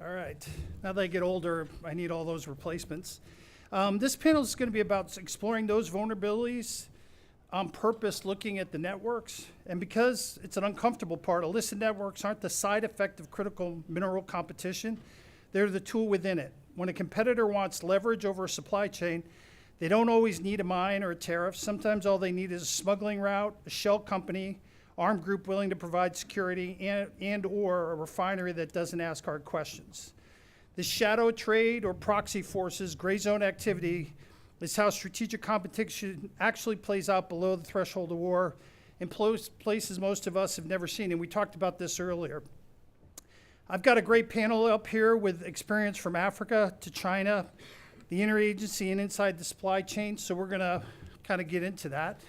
All right. Now that I get older, I need all those replacements. This panel is going to be about exploring those vulnerabilities on purpose, looking at the networks. And because it's an uncomfortable part, illicit networks aren't the side effect of critical mineral competition. They're the tool within it. When a competitor wants leverage over a supply chain, they don't always need a mine or a tariff. Sometimes all they need is a smuggling route, a shell company, armed group willing to provide security, and or a refinery that doesn't ask hard questions. This shadow trade or proxy forces, gray zone activity, is how strategic competition actually plays out below the threshold of war in places most of us have never seen, and we talked about this earlier. I've got a great panel up here with experience from Africa to China, the interagency and inside the supply chain, so we're gonna kind of get into that.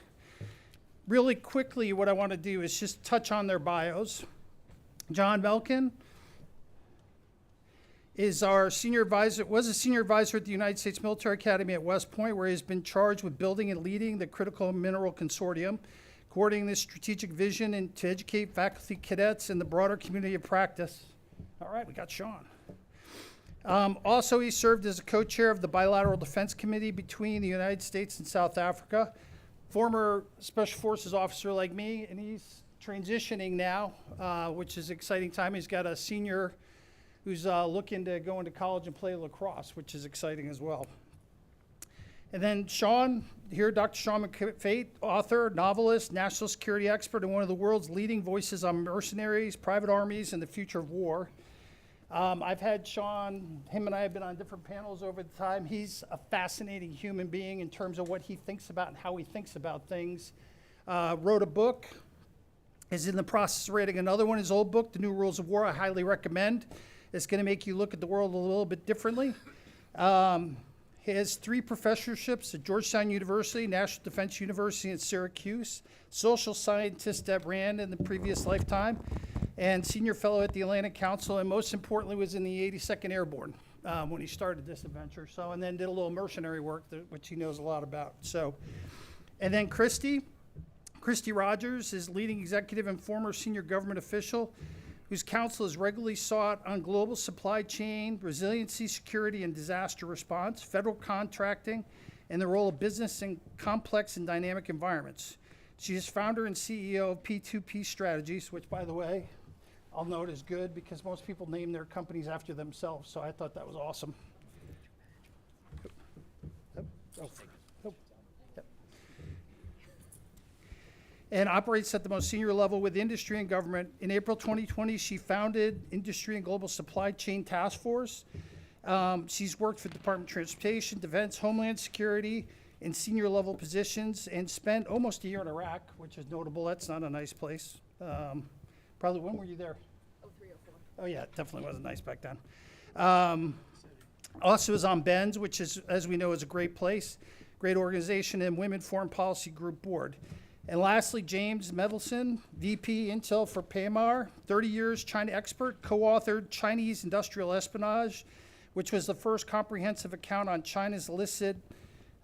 Really quickly, what I want to do is just touch on their bios. John Melkon is our senior advisor, was a senior advisor at the United States Military Academy at West Point, where he's been charged with building and leading the Critical Mineral Consortium, coordinating this strategic vision and to educate faculty, cadets, and the broader community of practice. All right, we got Sean. Also, he served as a co-chair of the Bilateral Defense Committee between the United States and South Africa. Former Special Forces officer like me, and he's transitioning now, which is an exciting time. He's got a senior who's looking to go into college and play lacrosse, which is exciting as well. And then Sean, here, Dr. Sean McFate, author, novelist, national security expert, and one of the world's leading voices on mercenaries, private armies, and the future of war. I've had Sean, him and I have been on different panels over the time. He's a fascinating human being in terms of what he thinks about and how he thinks about things. Wrote a book, is in the process of writing another one. His old book, The New Rules of War, I highly recommend. It's going to make you look at the world a little bit differently. He has 3 professorships at Georgetown University, National Defense University in Syracuse, social scientist at Rand in the previous lifetime, and senior fellow at the Atlantic Council, and most importantly was in the 82nd Airborne when he started this adventure. So, and then did a little mercenary work, which he knows a lot about. So, and then Kristi Rogers is leading executive and former senior government official whose counsel is regularly sought on global supply chain, resiliency, security, and disaster response, federal contracting, and the role of business in complex and dynamic environments. She is founder and CEO of P2P Strategies, which, by the way, I'll note is good because most people name their companies after themselves, so I thought that was awesome. And operates at the most senior level with industry and government. In April 2020, she founded Industry and Global Supply Chain Task Force. She's worked for the Department of Transportation, Defense, Homeland Security in senior level positions and spent almost a year in Iraq, which is notable. That's not a nice place. Probably, when were you there? 03, 04. Oh yeah, it definitely wasn't nice back then. Also is on BENS, which is, as we know, is a great place, great organization, and Women Foreign Policy Group Board. And lastly, James Mendelsohn, VP Intel for Pamir, 30 years China expert, co-authored Chinese Industrial Espionage, which was the first comprehensive account on China's illicit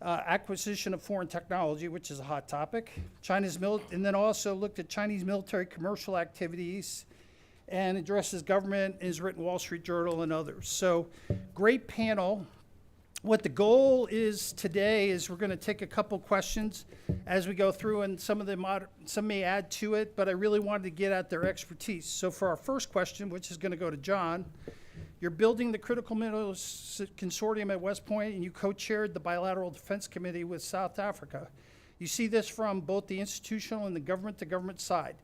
acquisition of foreign technology, which is a hot topic. And then also looked at Chinese military commercial activities and addresses government and has written Wall Street Journal and others. So great panel. What the goal is today is we're going to take a couple questions as we go through, and some may add to it, but I really wanted to get at their expertise. So for our first question, which is going to go to John, you're building the Critical Minerals Consortium at West Point, and you co-chaired the Bilateral Defense Committee with South Africa. You see this from both the institutional and the government-to-government side.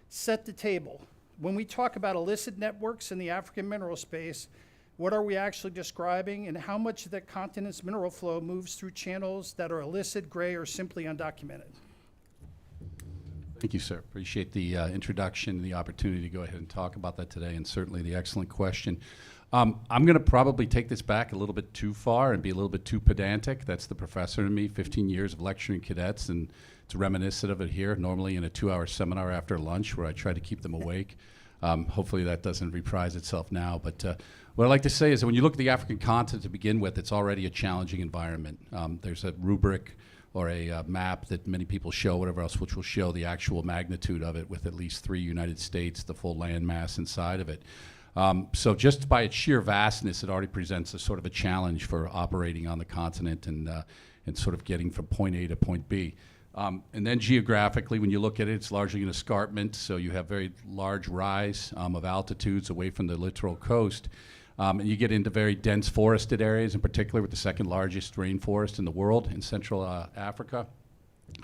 Set the table. When we talk about illicit networks in the African mineral space, what are we actually describing, and how much of the continent's mineral flow moves through channels that are illicit, gray, or simply undocumented? Thank you, sir. Appreciate the introduction and the opportunity to go ahead and talk about that today, and certainly the excellent question. I'm going to probably take this back a little bit too far and be a little bit too pedantic. That's the professor in me, 15 years of lecturing cadets, and it's reminiscent of it here, normally in a 2-hour seminar after lunch where I try to keep them awake. Hopefully that doesn't reprise itself now, but what I'd like to say is that when you look at the African continent to begin with, it's already a challenging environment. There's a rubric or a map that many people show, whatever else, which will show the actual magnitude of it with at least 3 United States, the full land mass inside of it. So just by its sheer vastness, it already presents a sort of a challenge for operating on the continent and sort of getting from point A to point B. And then geographically, when you look at it, it's largely an escarpment, so you have very large rise of altitudes away from the littoral coast. And you get into very dense forested areas, in particular with the second largest rainforest in the world in Central Africa.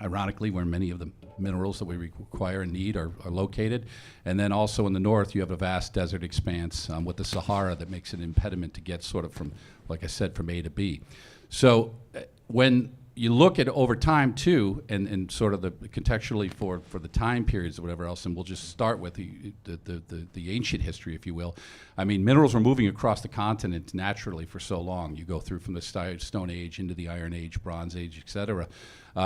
Ironically, where many of the minerals that we require and need are located. And then also in the north, you have a vast desert expanse with the Sahara that makes it an impediment to get sort of from, like I said, from A to B. So when you look at over time too, and sort of the contextually for the time periods or whatever else, and we'll just start with the ancient history, if you will. I mean, minerals were moving across the continent naturally for so long. You go through from the Stone Age into the Iron Age, Bronze Age, et cetera.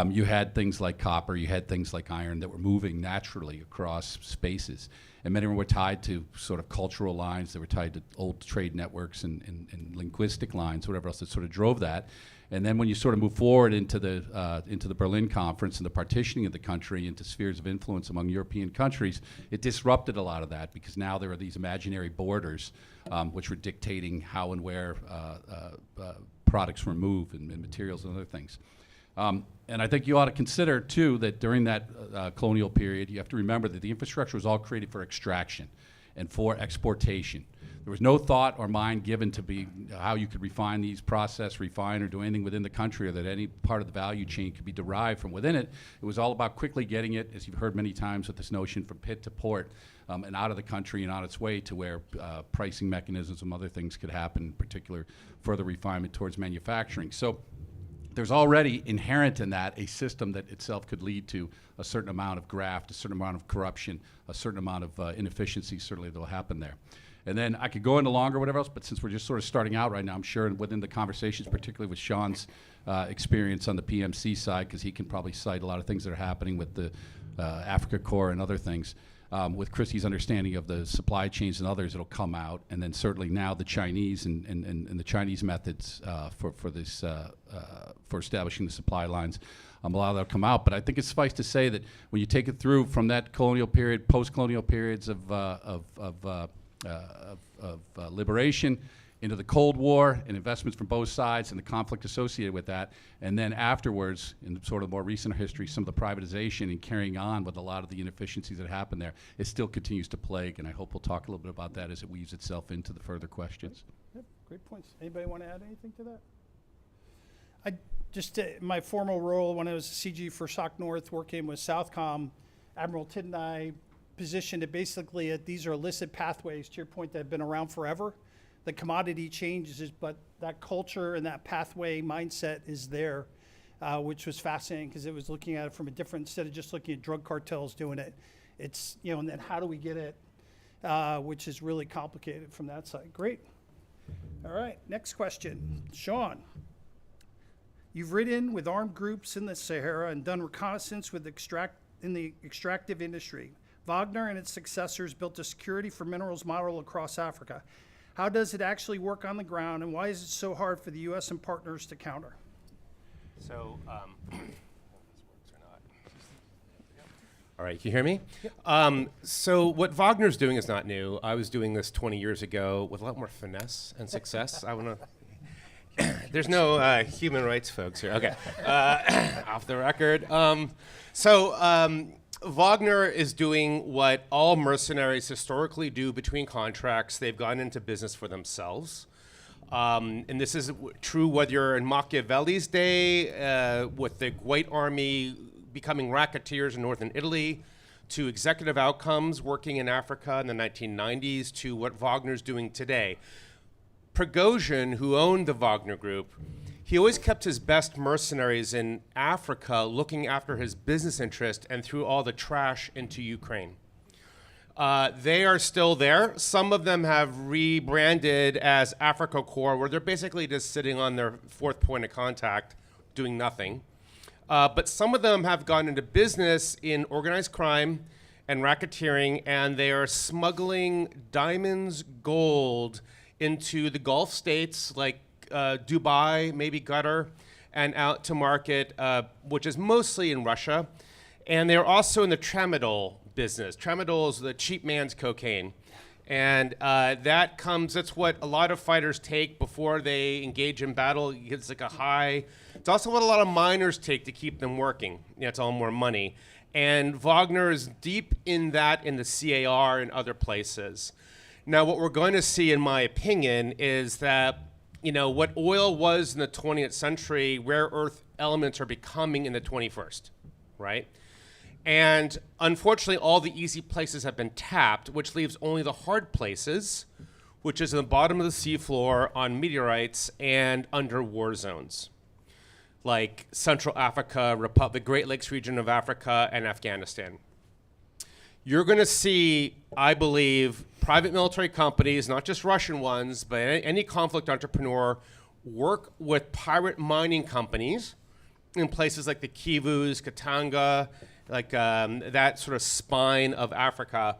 You had things like copper, you had things like iron that were moving naturally across spaces. And many of them were tied to sort of cultural lines, they were tied to old trade networks and linguistic lines, whatever else that sort of drove that. And then when you sort of move forward into the Berlin Conference and the partitioning of the country into spheres of influence among European countries, it disrupted a lot of that because now there are these imaginary borders which were dictating how and where products were moved and materials and other things. And I think you ought to consider, too, that during that colonial period, you have to remember that the infrastructure was all created for extraction and for exportation. There was no thought or mind given to be how you could refine these, process, refine, or do anything within the country, or that any part of the value chain could be derived from within it. It was all about quickly getting it, as you've heard many times with this notion, from pit to port, and out of the country and on its way to where pricing mechanisms and other things could happen, in particular further refinement towards manufacturing. So there's already inherent in that a system that itself could lead to a certain amount of graft, a certain amount of corruption, a certain amount of inefficiency certainly that will happen there. And then I could go into longer, whatever else, but since we're just sort of starting out right now, I'm sure within the conversations, particularly with Sean's experience on the PMC side, because he can probably cite a lot of things that are happening with the Africa Corps and other things. With Kristi's understanding of the supply chains and others, it'll come out. And then certainly now the Chinese and the Chinese methods for establishing the supply lines, a lot of that'll come out. But I think it's suffice to say that when you take it through from that colonial period, post-colonial periods of liberation into the Cold War and investments from both sides and the conflict associated with that, and then afterwards, in sort of more recent history, some of the privatization and carrying on with a lot of the inefficiencies that happened there, it still continues to plague, and I hope we'll talk a little bit about that as it weaves itself into the further questions. Yep, great points. Anybody want to add anything to that? My formal role when I was a CG for SOC North working with Southcom, Admiral Tidd and I positioned it basically at these are illicit pathways, to your point, that have been around forever. The commodity changes, but that culture and that pathway mindset is there, which was fascinating because it was looking at it from a different, instead of just looking at drug cartels doing it, it's, and then how do we get it, which is really complicated from that side. Great. All right, next question. Sean, you've ridden with armed groups in the Sahara and done reconnaissance with in the extractive industry. Wagner and its successors built a security for minerals model across Africa. How does it actually work on the ground, and why is it so hard for the U.S. and partners to counter? So, this works or not. All right, can you hear me? Yep. So what Wagner's doing is not new. I was doing this 20 years ago with a lot more finesse and success. I want to. There's no human rights folks here. Okay, off the record. Wagner is doing what all mercenaries historically do between contracts. They've gone into business for themselves. And this is true whether you're in Machiavelli's day, with the White Army becoming racketeers in northern Italy, to executive outcomes working in Africa in the 1990s, to what Wagner's doing today. Prigozhin, who owned the Wagner Group, he always kept his best mercenaries in Africa looking after his business interest and threw all the trash into Ukraine. They are still there. Some of them have rebranded as Africa Corps, where they're basically just sitting on their fourth point of contact, doing nothing. But some of them have gone into business in organized crime and racketeering, and they are smuggling diamonds, gold into the Gulf states like Dubai, maybe Qatar, and out to market, which is mostly in Russia. And they're also in the tramadol business. Tramadol is the cheap man's cocaine. And that's what a lot of fighters take before they engage in battle. It's like a high. It's also what a lot of miners take to keep them working. It's all more money. And Wagner is deep in that in the CAR and other places. Now, what we're going to see, in my opinion, is that, what oil was in the 20th century, rare earth elements are becoming in the 21st, right? And unfortunately, all the easy places have been tapped, which leaves only the hard places, which is in the bottom of the seafloor on meteorites and under war zones, like Central Africa, the Great Lakes region of Africa, and Afghanistan. You're going to see, I believe, private military companies, not just Russian ones, but any conflict entrepreneur, work with pirate mining companies in places like the Kivus, Katanga, like that sort of spine of Africa.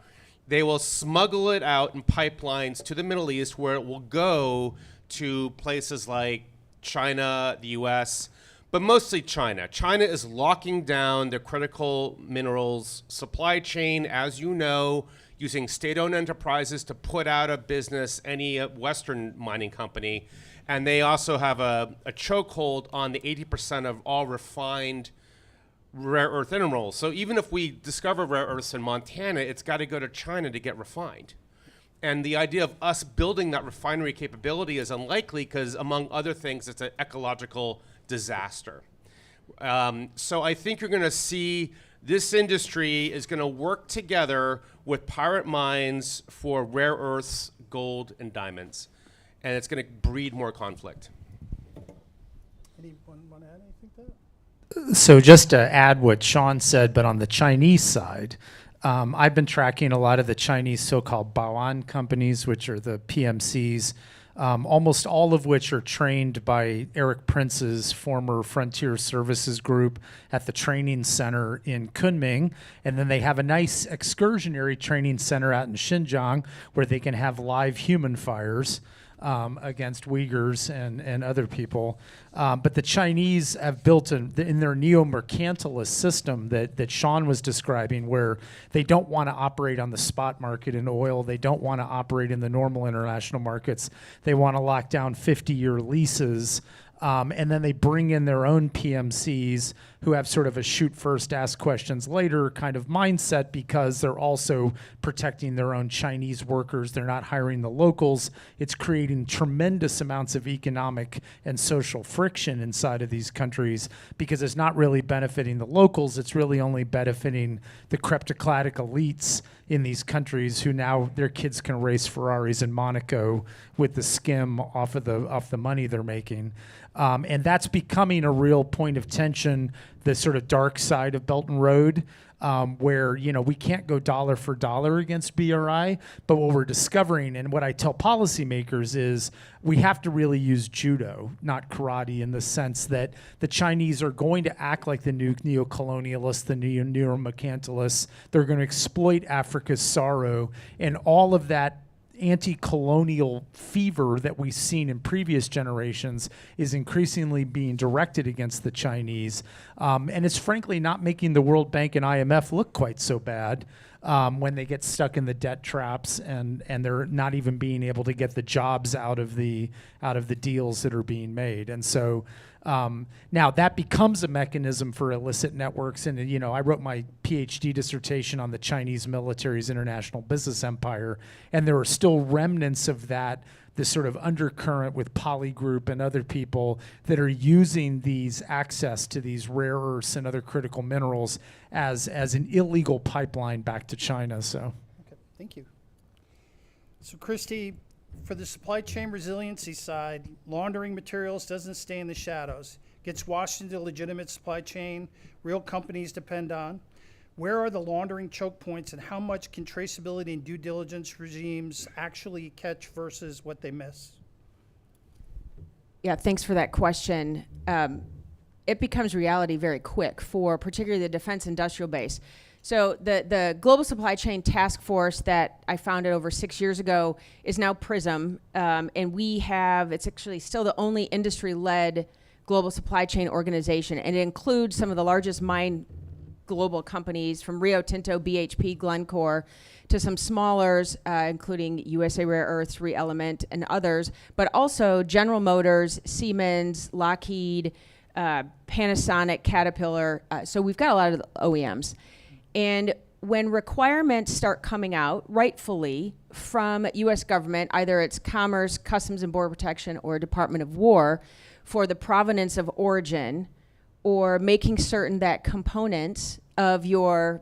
They will smuggle it out in pipelines to the Middle East, where it will go to places like China, the US, but mostly China. China is locking down their critical minerals supply chain, as you know, using state-owned enterprises to put out of business any Western mining company. And they also have a chokehold on the 80% of all refined rare earth minerals. So even if we discover rare earths in Montana, it's got to go to China to get refined. And the idea of us building that refinery capability is unlikely because, among other things, it's an ecological disaster. So I think you're going to see this industry is going to work together with pirate mines for rare earths, gold, and diamonds. And it's going to breed more conflict. Anyone want to add anything to that? So just to add what Sean said, but on the Chinese side, I've been tracking a lot of the Chinese so-called Baoan companies, which are the PMCs, almost all of which are trained by Eric Prince's former Frontier Services Group at the training center in Kunming. And then they have a nice excursionary training center out in Xinjiang where they can have live human fires against Uyghurs and other people. But the Chinese have built in their neo-mercantilist system that Sean was describing, where they don't want to operate on the spot market in oil. They don't want to operate in the normal international markets. They want to lock down 50-year leases. And then they bring in their own PMCs who have sort of a shoot first, ask questions later kind of mindset, because they're also protecting their own Chinese workers. They're not hiring the locals. It's creating tremendous amounts of economic and social friction inside of these countries because it's not really benefiting the locals. It's really only benefiting the kleptocratic elites in these countries who now their kids can race Ferraris in Monaco with the skim off the money they're making. And that's becoming a real point of tension, the sort of dark side of Belt and Road, where, we can't go dollar for dollar against BRI, but what we're discovering and what I tell policymakers is we have to really use judo, not karate, in the sense that the Chinese are going to act like the new neo-colonialists, the neo-mercantilists. They're going to exploit Africa's sorrow, and all of that anti-colonial fever that we've seen in previous generations is increasingly being directed against the Chinese. And it's frankly not making the World Bank and IMF look quite so bad when they get stuck in the debt traps and they're not even being able to get the jobs out of the deals that are being made. And so now that becomes a mechanism for illicit networks. And, I wrote my Ph.D. dissertation on the Chinese military's international business empire, and there are still remnants of that, this sort of undercurrent with Polygroup and other people that are using these access to these rare earths and other critical minerals as an illegal pipeline back to China. So, Okay, thank you. So Kristi, for the supply chain resiliency side, laundering materials doesn't stay in the shadows. Gets washed into legitimate supply chain, real companies depend on. Where are the laundering choke points, and how much can traceability and due diligence regimes actually catch versus what they miss? Yeah, thanks for that question. It becomes reality very quick for particularly the defense industrial base. So the Global Supply Chain Task Force that I founded over 6 years ago is now PRISM, and it's actually still the only industry-led global supply chain organization, and it includes some of the largest mine global companies from Rio Tinto, BHP, Glencore, to some smallers, including USA Rare Earths, ReElement, and others, but also General Motors, Siemens, Lockheed, Panasonic, Caterpillar. So we've got a lot of OEMs. And when requirements start coming out, rightfully, from U.S. government, either it's Commerce, Customs and Border Protection, or Department of War, for the provenance of origin, or making certain that components of your,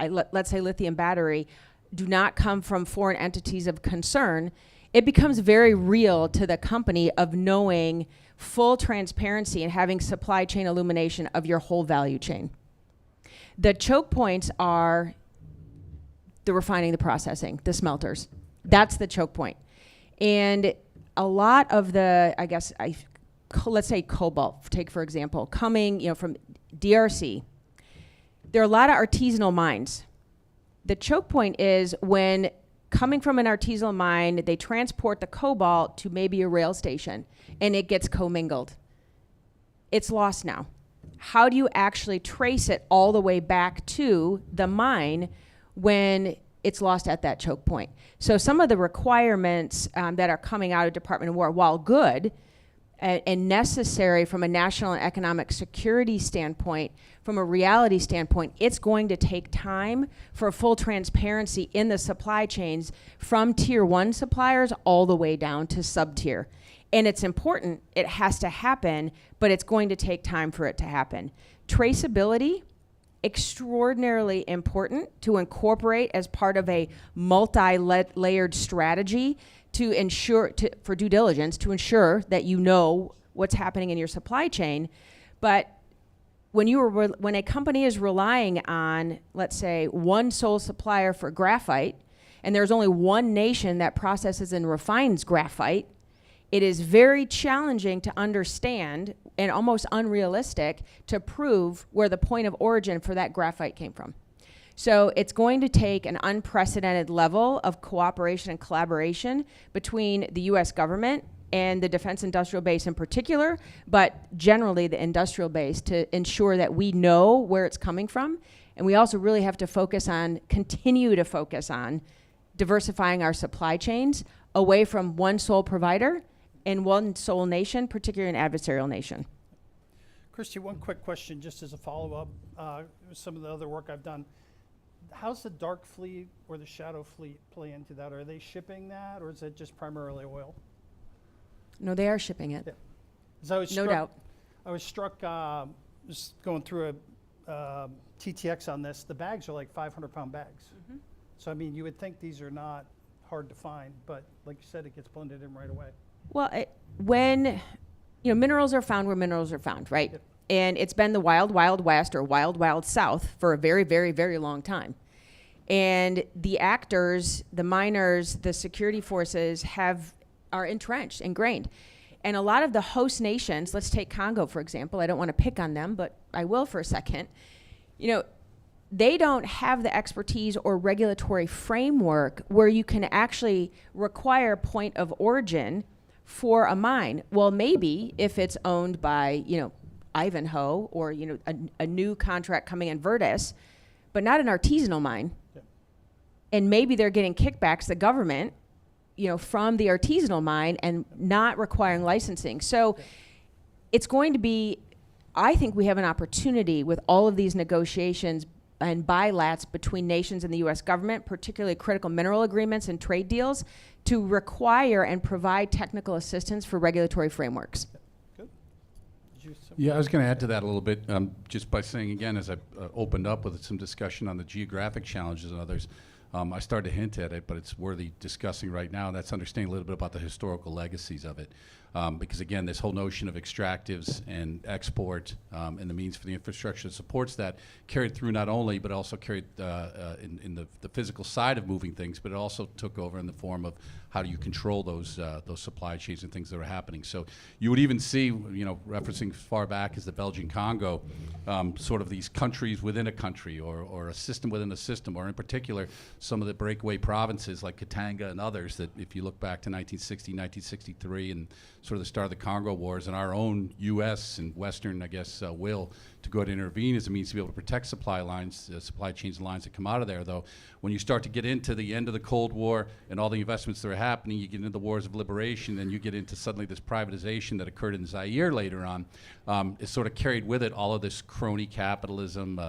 let's say lithium battery, do not come from foreign entities of concern, it becomes very real to the company of knowing full transparency and having supply chain illumination of your whole value chain. The choke points are the refining, the processing, the smelters. That's the choke point. And a lot of the, let's say cobalt, take for example, coming from DRC, there are a lot of artisanal mines. The choke point is when coming from an artisanal mine, they transport the cobalt to maybe a rail station and it gets commingled. It's lost now. How do you actually trace it all the way back to the mine when it's lost at that choke point? So some of the requirements that are coming out of Department of War, while good and necessary from a national and economic security standpoint, from a reality standpoint, it's going to take time for full transparency in the supply chains from tier 1 suppliers all the way down to sub-tier. And it's important, it has to happen, but it's going to take time for it to happen. Traceability, extraordinarily important to incorporate as part of a multi-layered strategy to ensure, for due diligence, to ensure that you know what's happening in your supply chain. But when a company is relying on, let's say, one sole supplier for graphite, and there's only one nation that processes and refines graphite, it is very challenging to understand and almost unrealistic to prove where the point of origin for that graphite came from. So it's going to take an unprecedented level of cooperation and collaboration between the US government and the defense industrial base in particular, but generally the industrial base, to ensure that we know where it's coming from. And we also really have to continue to focus on diversifying our supply chains away from one sole provider and one sole nation, particularly an adversarial nation. Kristi, one quick question just as a follow-up. Some of the other work I've done. How's the dark fleet or the shadow fleet play into that? Are they shipping that, or is it just primarily oil? No, they are shipping it. Yeah. 'Cause I was No struck, doubt. I was struck just going through a TTX on this. The bags are like 500-pound bags. Mm-hmm. So, I mean, you would think these are not hard to find, but like you said, it gets blended in right away. Well, when minerals are found where minerals are found, right? Yep. And it's been the wild, wild west or wild, wild south for a very, very, very long time. And the actors, the miners, the security forces are entrenched, ingrained. And a lot of the host nations, let's take Congo, for example. I don't want to pick on them, but I will for a second. They don't have the expertise or regulatory framework where you can actually require point of origin for a mine. Well, maybe if it's owned by, Ivanhoe or, a new contract coming in Virtus, but not an artisanal mine. Yeah. And maybe they're getting kickbacks, the government, from the artisanal mine and not requiring licensing. So it's going to be, I think we have an opportunity with all of these negotiations and bilats between nations and the U.S. government, particularly critical mineral agreements and trade deals, to require and provide technical assistance for regulatory frameworks. Good. Yeah, I was going to add to that a little bit, just by saying again, as I opened up with some discussion on the geographic challenges and others, I started to hint at it, but it's worthy discussing right now. That's understanding a little bit about the historical legacies of it. Because again, this whole notion of extractives and export and the means for the infrastructure that supports that carried through not only, but also carried in the physical side of moving things, but it also took over in the form of how do you control those supply chains and things that are happening. So you would even see, referencing as far back as the Belgian Congo, sort of these countries within a country or a system within a system, or in particular, some of the breakaway provinces like Katanga and others that if you look back to 1960, 1963 and sort of the start of the Congo Wars and our own U.S. and Western, I guess, will to go ahead and intervene as a means to be able to protect supply lines, supply chains and lines that come out of there, though. When you start to get into the end of the Cold War and all the investments that are happening, you get into the wars of liberation, then you get into suddenly this privatization that occurred in Zaire later on. It sort of carried with it all of this crony capitalism,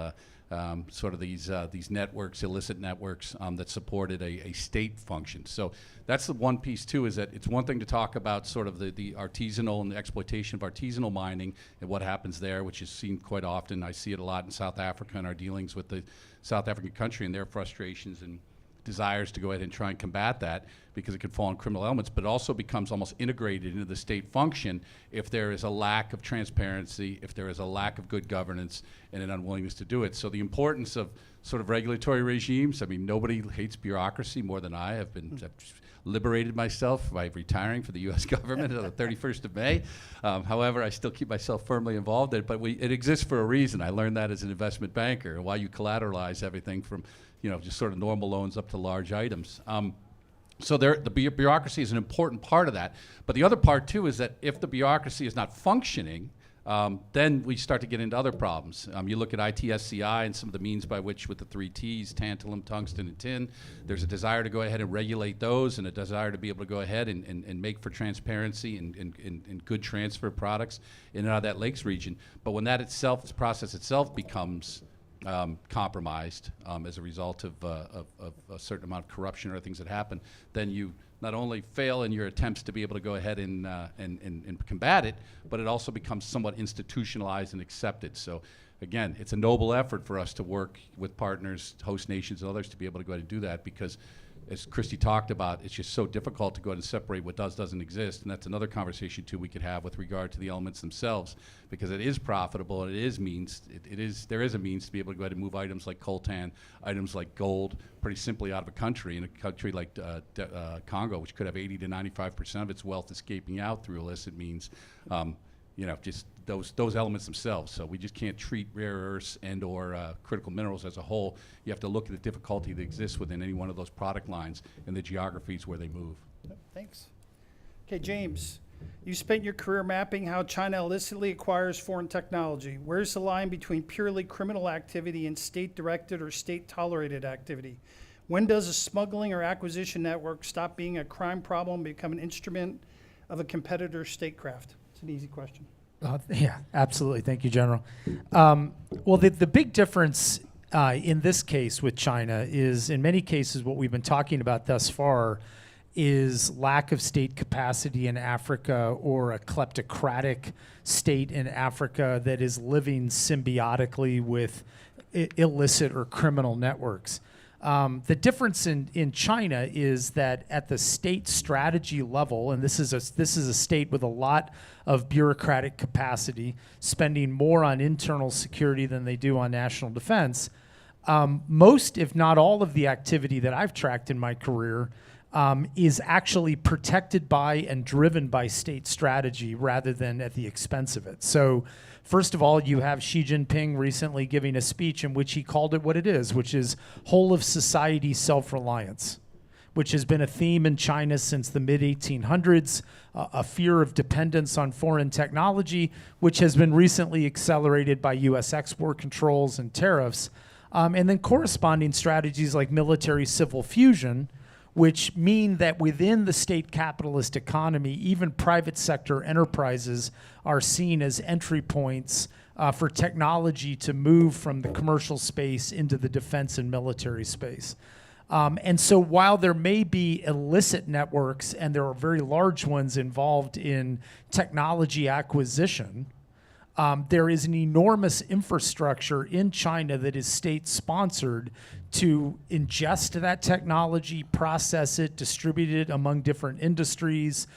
sort of these networks, illicit networks that supported a state function. So that's the one piece too, is that it's one thing to talk about sort of the artisanal and the exploitation of artisanal mining and what happens there, which is seen quite often. I see it a lot in South Africa in our dealings with the South African country and their frustrations and desires to go ahead and try and combat that because it could fall on criminal elements, but it also becomes almost integrated into the state function if there is a lack of transparency, if there is a lack of good governance and an unwillingness to do it. So the importance of sort of regulatory regimes, I mean, nobody hates bureaucracy more than I have been. I've liberated myself by retiring for the U.S. government on the 31st of May. However, I still keep myself firmly involved in it, but it exists for a reason. I learned that as an investment banker, and why you collateralize everything from just sort of normal loans up to large items. So the bureaucracy is an important part of that. But the other part, too, is that if the bureaucracy is not functioning, then we start to get into other problems. You look at ITSCI and some of the means by which with the 3 Ts, tantalum, tungsten, and tin, there's a desire to go ahead and regulate those and a desire to be able to go ahead and make for transparency and good transfer of products in and out of that lakes region. But when that itself, this process itself becomes compromised as a result of a certain amount of corruption or things that happen, then you not only fail in your attempts to be able to go ahead and combat it, but it also becomes somewhat institutionalized and accepted. So again, it's a noble effort for us to work with partners, host nations and others to be able to go ahead and do that because as Kristi talked about, it's just so difficult to go ahead and separate what doesn't exist, and that's another conversation too we could have with regard to the elements themselves, because it is profitable and there is a means to be able to go ahead and move items like coltan, items like gold, pretty simply out of a country. In a country like Congo, which could have 80 to 95% of its wealth escaping out through illicit means, just those elements themselves. So we just can't treat rare earths and or critical minerals as a whole. You have to look at the difficulty that exists within any one of those product lines and the geographies where they move. Thanks. Okay, James, you spent your career mapping how China illicitly acquires foreign technology. Where's the line between purely criminal activity and state-directed or state-tolerated activity? When does a smuggling or acquisition network stop being a crime problem and become an instrument of a competitor's statecraft? It's an easy question. Yeah, absolutely. Thank you, General. Well, the big difference in this case with China is, in many cases, what we've been talking about thus far is lack of state capacity in Africa or a kleptocratic state in Africa that is living symbiotically with illicit or criminal networks. The difference in China is that at the state strategy level, and this is a state with a lot of bureaucratic capacity, spending more on internal security than they do on national defense. Most, if not all, of the activity that I've tracked in my career is actually protected by and driven by state strategy rather than at the expense of it. So, first of all, you have Xi Jinping recently giving a speech in which he called it what it is, which is whole of society self-reliance, which has been a theme in China since the mid-1800s, a fear of dependence on foreign technology, which has been recently accelerated by U.S. export controls and tariffs, and then corresponding strategies like military-civil fusion, which mean that within the state capitalist economy, even private sector enterprises are seen as entry points for technology to move from the commercial space into the defense and military space. And so while there may be illicit networks, and there are very large ones involved in technology acquisition, there is an enormous infrastructure in China that is state-sponsored to ingest that technology, process it, distribute it among different industries,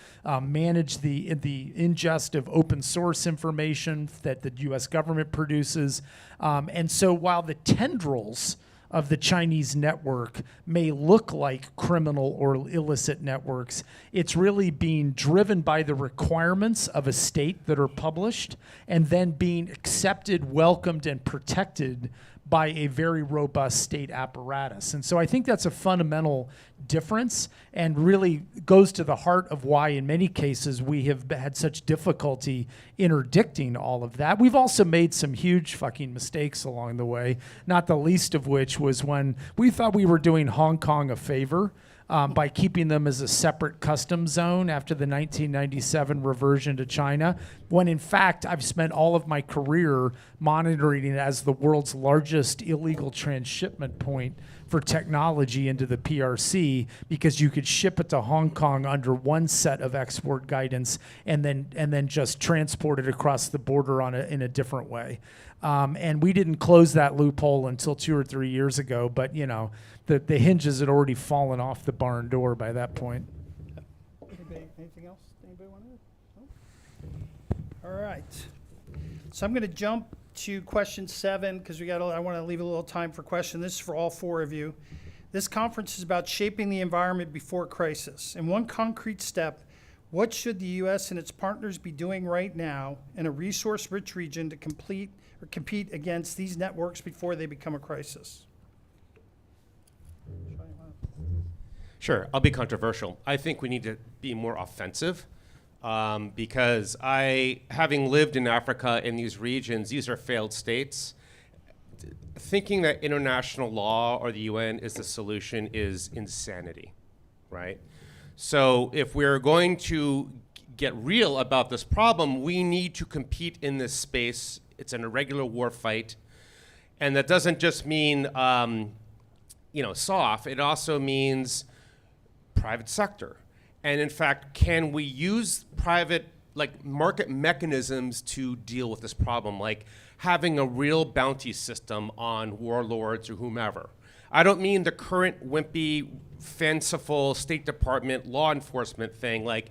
manage the ingest of open source information that the U.S. government produces. And so while the tendrils of the Chinese network may look like criminal or illicit networks, it's really being driven by the requirements of a state that are published and then being accepted, welcomed, and protected by a very robust state apparatus. And so I think that's a fundamental difference and really goes to the heart of why in many cases we have had such difficulty interdicting all of that. We've also made some huge fucking mistakes along the way, not the least of which was when we thought we were doing Hong Kong a favor by keeping them as a separate customs zone after the 1997 reversion to China, when in fact I've spent all of my career monitoring it as the world's largest illegal transshipment point for technology into the PRC, because you could ship it to Hong Kong under one set of export guidance and then just transport it across the border in a different way. And we didn't close that loophole until 2 or 3 years ago, but you know, the hinges had already fallen off the barn door by that point. Anything else? Anybody want to? No? All right. So I'm going to jump to question 7 because I want to leave a little time for question. This is for all 4 of you. This conference is about shaping the environment before crisis. In one concrete step, what should the U.S. and its partners be doing right now in a resource-rich region to compete against these networks before they become a crisis? Sure, I'll be controversial. I think we need to be more offensive because having lived in Africa in these regions, these are failed states. Thinking that international law or the UN is the solution is insanity, right? So if we're going to get real about this problem, we need to compete in this space. It's an irregular war fight. And that doesn't just mean, soft. It also means private sector. And in fact, can we use private, market mechanisms to deal with this problem, like having a real bounty system on warlords or whomever? I don't mean the current wimpy, fanciful State Department law enforcement thing, but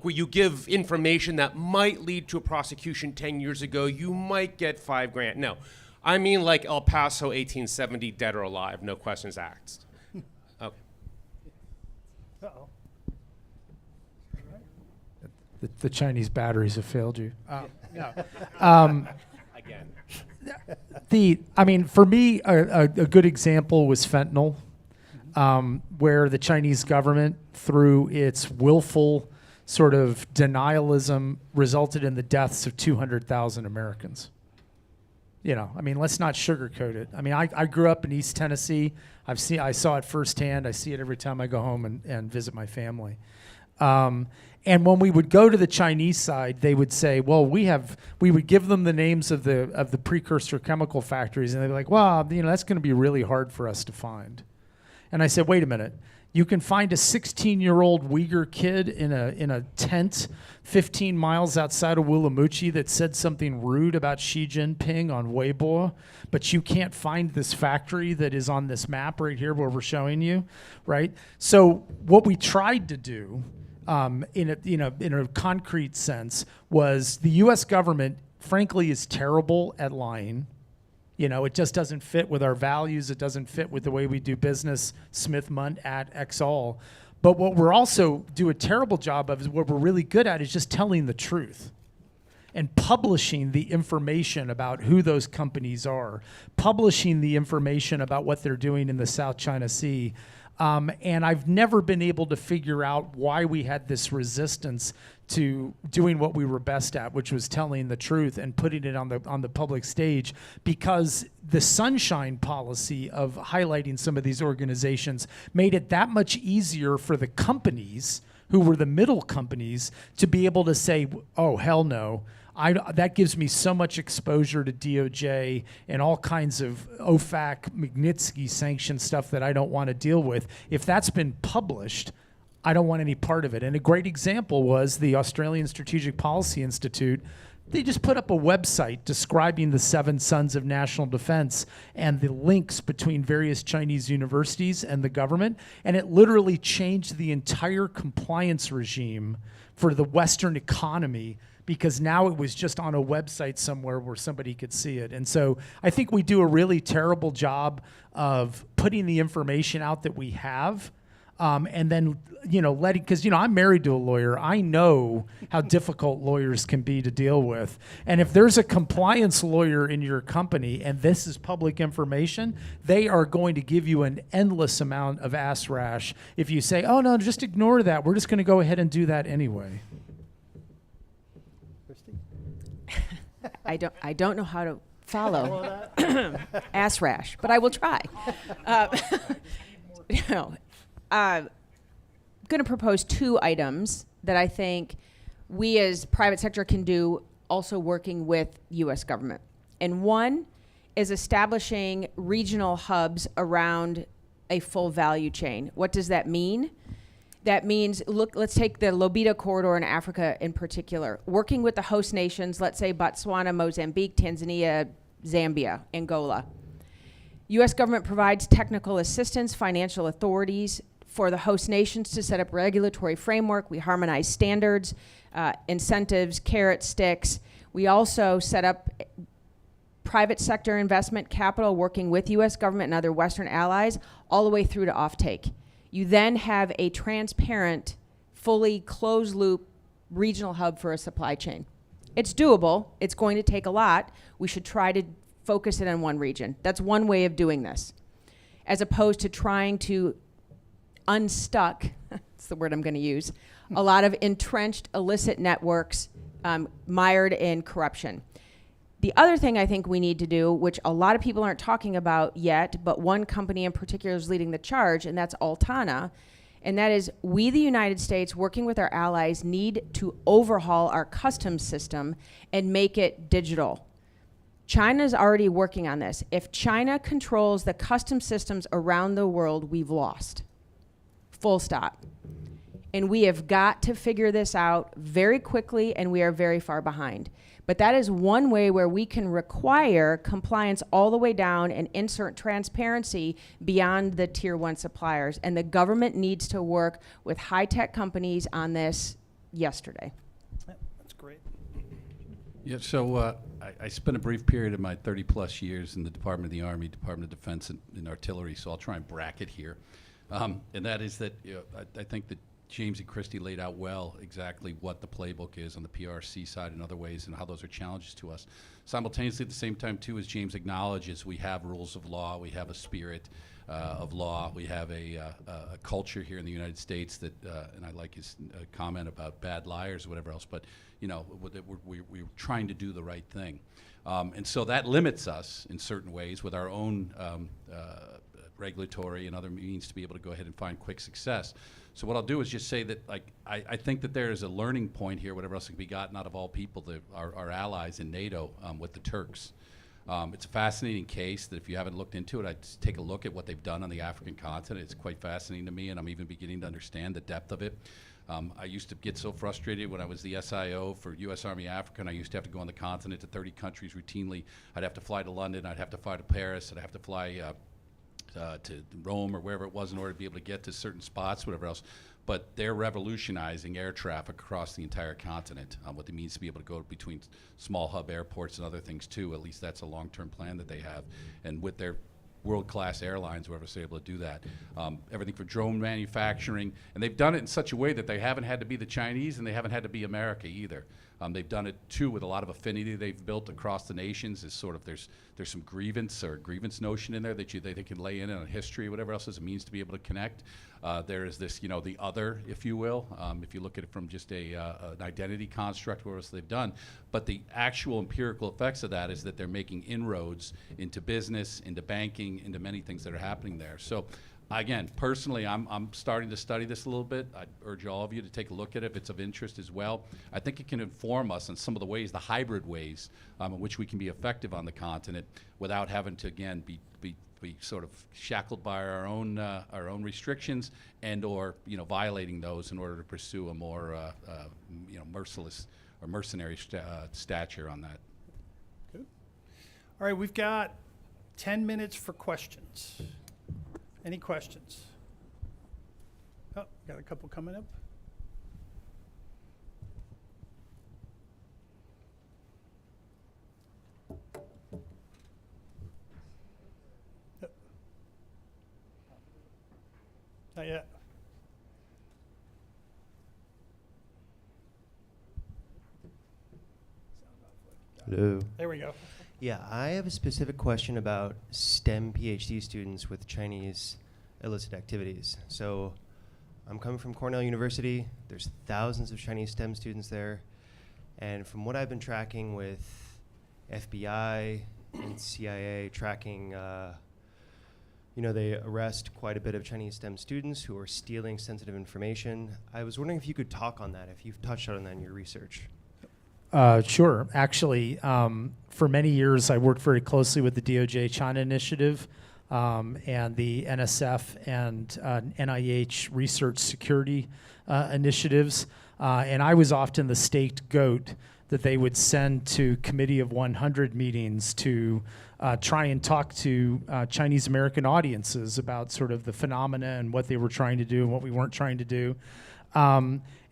where you give information that might lead to a prosecution 10 years ago, you might get $5,000. No, I mean like El Paso 1870, dead or alive, no questions asked. Okay. Uh-oh. The Chinese batteries have failed you. Again. For me, a good example was fentanyl, where the Chinese government, through its willful sort of denialism, resulted in the deaths of 200,000 Americans. Let's not sugarcoat it. I grew up in East Tennessee. I saw it firsthand. I see it every time I go home and visit my family. And when we would go to the Chinese side, they would say, well, we would give them the names of the precursor chemical factories, and they'd be like, well, that's going to be really hard for us to find. And I said, wait a minute. You can find a 16-year-old Uyghur kid in a tent 15 miles outside of Wulamuchi that said something rude about Xi Jinping on Weibo, but you can't find this factory that is on this map right here where we're showing you, right? So what we tried to do in a concrete sense was the U.S. government, frankly, is terrible at lying. It just doesn't fit with our values. It doesn't fit with the way we do business, Smith, Munt, at Exall. But what we're also do a terrible job of is what we're really good at is just telling the truth and publishing the information about who those companies are, publishing the information about what they're doing in the South China Sea. And I've never been able to figure out why we had this resistance to doing what we were best at, which was telling the truth and putting it on the public stage, because the sunshine policy of highlighting some of these organizations made it that much easier for the companies who were the middle companies to be able to say, oh, hell no. That gives me so much exposure to DOJ and all kinds of OFAC, Magnitsky sanctioned stuff that I don't want to deal with. If that's been published, I don't want any part of it. And a great example was the Australian Strategic Policy Institute. They just put up a website describing the 7 Sons of National Defense and the links between various Chinese universities and the government. And it literally changed the entire compliance regime for the Western economy, because now it was just on a website somewhere where somebody could see it. And so I think we do a really terrible job of putting the information out that we have, and then, letting, because, I'm married to a lawyer. I know how difficult lawyers can be to deal with. And if there's a compliance lawyer in your company and this is public information, they are going to give you an endless amount of ass rash if you say, oh, no, just ignore that. We're just going to go ahead and do that anyway. I don't know how to follow ass rash, but I will try. I'm going to propose 2 items that I think we as private sector can do, also working with U.S. government. And one is establishing regional hubs around a full value chain. What does that mean? That means, let's take the Lobito corridor in Africa in particular. Working with the host nations, let's say Botswana, Mozambique, Tanzania, Zambia, Angola. U.S. government provides technical assistance, financial authorities for the host nations to set up regulatory framework. We harmonize standards, incentives, carrot sticks. We also set up private sector investment capital working with U.S. government and other Western allies all the way through to offtake. You then have a transparent, fully closed loop regional hub for a supply chain. It's doable. It's going to take a lot. We should try to focus it on one region. That's one way of doing this, as opposed to trying to unstuck, that's the word I'm going to use, a lot of entrenched illicit networks mired in corruption. The other thing I think we need to do, which a lot of people aren't talking about yet, but one company in particular is leading the charge, and that's Altana. And that is, we, the United States, working with our allies, need to overhaul our customs system and make it digital. China's already working on this. If China controls the customs systems around the world, we've lost. Full stop. And we have got to figure this out very quickly, and we are very far behind. But that is one way where we can require compliance all the way down and insert transparency beyond the tier 1 suppliers. And the government needs to work with high-tech companies on this yesterday. That's great. Yeah, so I spent a brief period of my 30-plus years in the Department of the Army, Department of Defense, and artillery, so I'll try and bracket here. And that is that I think that James and Kristi laid out well exactly what the playbook is on the PRC side and other ways and how those are challenges to us. Simultaneously, at the same time, too, as James acknowledges, we have rules of law, we have a spirit of law, we have a culture here in the United States that, and I like his comment about bad liars or whatever else, but we're trying to do the right thing. And so that limits us in certain ways with our own regulatory and other means to be able to go ahead and find quick success. So what I'll do is just say that, like, I think that there is a learning point here, whatever else can be gotten out of all people, our allies in NATO with the Turks. It's a fascinating case that if you haven't looked into it, I'd just take a look at what they've done on the African continent. It's quite fascinating to me, and I'm even beginning to understand the depth of it. I used to get so frustrated when I was the SIO for U.S. Army Africa, and I used to have to go on the continent to 30 countries routinely. I'd have to fly to London, I'd have to fly to Paris, I'd have to fly to Rome or wherever it was in order to be able to get to certain spots, whatever else. But they're revolutionizing air traffic across the entire continent, what it means to be able to go between small hub airports and other things too. At least that's a long-term plan that they have. And with their world-class airlines, whoever's able to do that. Everything from drone manufacturing, and they've done it in such a way that they haven't had to be the Chinese and they haven't had to be America either. They've done it too with a lot of affinity they've built across the nations. Is sort of there's some grievance notion in there that they can lay in on history, whatever else as a means to be able to connect. There is this, the other, if you will, if you look at it from just an identity construct, what else they've done. But the actual empirical effects of that is that they're making inroads into business, into banking, into many things that are happening there. So again, personally, I'm starting to study this a little bit. I urge all of you to take a look at it if it's of interest as well. I think it can inform us on some of the ways, the hybrid ways in which we can be effective on the continent without having to, again, be sort of shackled by our own restrictions and or violating those in order to pursue a more merciless or mercenary stature on that. Good. All right, we've got 10 minutes for questions. Any questions? Oh, got a couple coming up. Not yet. Hello. There we go. Yeah, I have a specific question about STEM PhD students with Chinese illicit activities. So I'm coming from Cornell University. There's thousands of Chinese STEM students there. And from what I've been tracking with FBI and CIA tracking, they arrest quite a bit of Chinese STEM students who are stealing sensitive information. I was wondering if you could talk on that, if you've touched on that in your research. Sure. Actually, for many years, I worked very closely with the DOJ China Initiative and the NSF and NIH research security initiatives. And I was often the staked goat that they would send to Committee of 100 meetings to try and talk to Chinese American audiences about sort of the phenomena and what they were trying to do and what we weren't trying to do.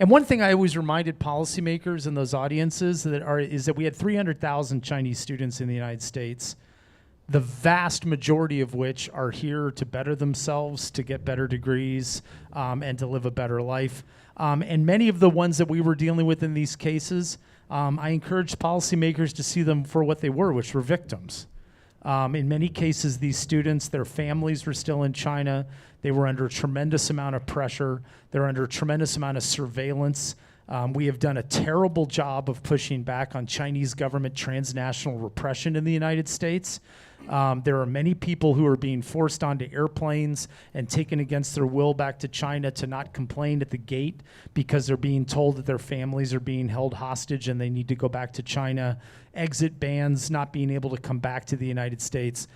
And one thing I always reminded policymakers in those audiences is that we had 300,000 Chinese students in the United States, the vast majority of which are here to better themselves, to get better degrees, and to live a better life. And many of the ones that we were dealing with in these cases, I encouraged policymakers to see them for what they were, which were victims. In many cases, these students, their families were still in China. They were under a tremendous amount of pressure. They're under a tremendous amount of surveillance. We have done a terrible job of pushing back on Chinese government transnational repression in the United States. There are many people who are being forced onto airplanes and taken against their will back to China to not complain at the gate because they're being told that their families are being held hostage and they need to go back to China. Exit bans, not being able to come back to the United States.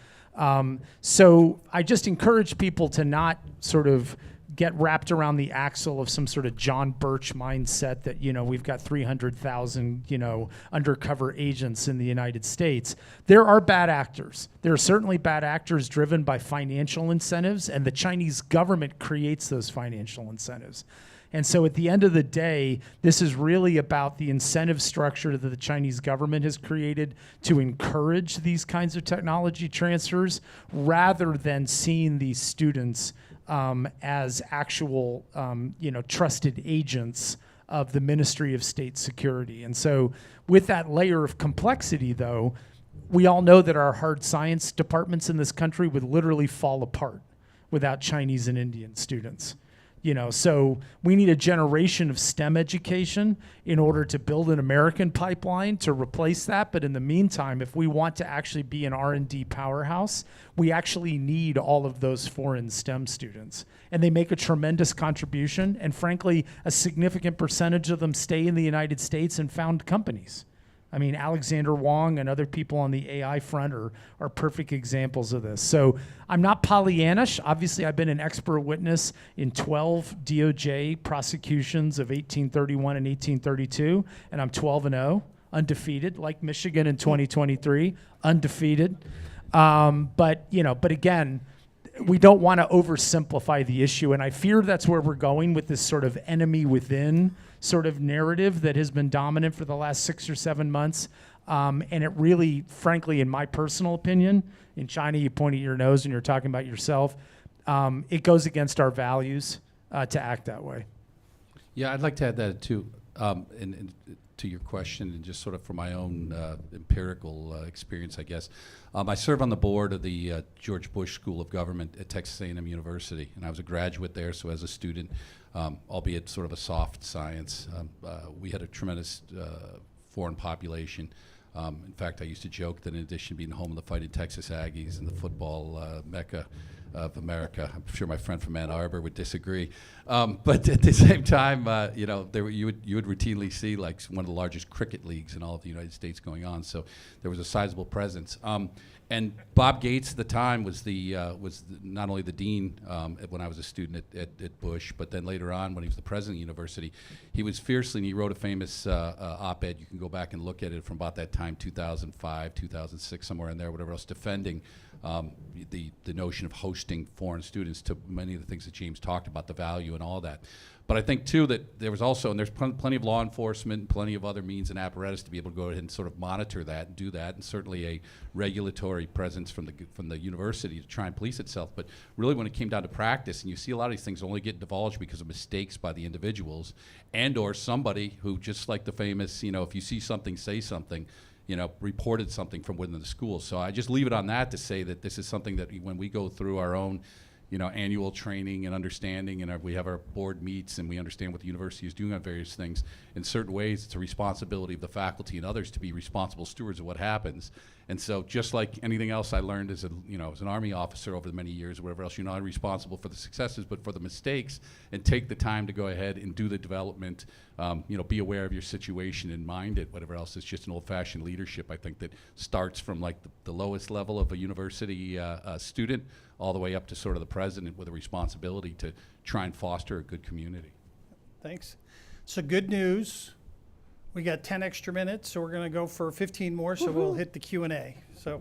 So I just encourage people to not sort of get wrapped around the axle of some sort of John Birch mindset that, we've got 300,000, undercover agents in the United States. There are bad actors. There are certainly bad actors driven by financial incentives, and the Chinese government creates those financial incentives. And so at the end of the day, this is really about the incentive structure that the Chinese government has created to encourage these kinds of technology transfers rather than seeing these students as actual, trusted agents of the Ministry of State Security. And so with that layer of complexity, though, we all know that our hard science departments in this country would literally fall apart without Chinese and Indian students. So we need a generation of STEM education in order to build an American pipeline to replace that. But in the meantime, if we want to actually be an R&D powerhouse, we actually need all of those foreign STEM students. And they make a tremendous contribution. And frankly, a significant percentage of them stay in the United States and found companies. I mean, Alexander Wong and other people on the AI front are perfect examples of this. So I'm not Pollyannish. Obviously, I've been an expert witness in 12 DOJ prosecutions of 1831 and 1832, and I'm 12-0, undefeated, like Michigan in 2023, undefeated. But again, we don't want to oversimplify the issue, and I fear that's where we're going with this sort of enemy within sort of narrative that has been dominant for the last 6 or 7 months. And it really, frankly, in my personal opinion, in China, you point at your nose and you're talking about yourself. It goes against our values to act that way. Yeah, I'd like to add that too, and to your question, and just sort of from my own empirical experience, I guess. I serve on the board of the George Bush School of Government at Texas A&M University, and I was a graduate there, so as a student, albeit sort of a soft science, we had a tremendous foreign population. In fact, I used to joke that in addition to being home of the Fighting Texas Aggies and the football mecca of America, I'm sure my friend from Ann Arbor would disagree. But at the same time, you would routinely see like one of the largest cricket leagues in all of the United States going on. So there was a sizable presence. And Bob Gates at the time was not only the dean when I was a student at Bush, but then later on when he was the president of the university, he was fiercely, and he wrote a famous op-ed. You can go back and look at it from about that time, 2005, 2006, somewhere in there, whatever else, defending the notion of hosting foreign students, to many of the things that James talked about, the value and all that. But I think, too, that there was also, and there's plenty of law enforcement, plenty of other means and apparatus to be able to go ahead and sort of monitor that and do that, and certainly a regulatory presence from the university to try and police itself. But really when it came down to practice, and you see a lot of these things only get divulged because of mistakes by the individuals and or somebody who, just like the famous, if you see something, say something. reported something from within the school. So I just leave it on that to say that this is something that when we go through our own annual training and understanding, and we have our board meets and we understand what the university is doing on various things. In certain ways, it's a responsibility of the faculty and others to be responsible stewards of what happens. And so just like anything else I learned as as an Army officer over the many years or whatever else, you're not responsible for the successes, but for the mistakes, and take the time to go ahead and do the development, be aware of your situation and mind it, whatever else. It's just an old-fashioned leadership, I think, that starts from like the lowest level of a university student all the way up to sort of the president with a responsibility to try and foster a good community. Thanks. So good news. We got 10 extra minutes, so we're going to go for 15 more, so we'll hit the Q&A. So.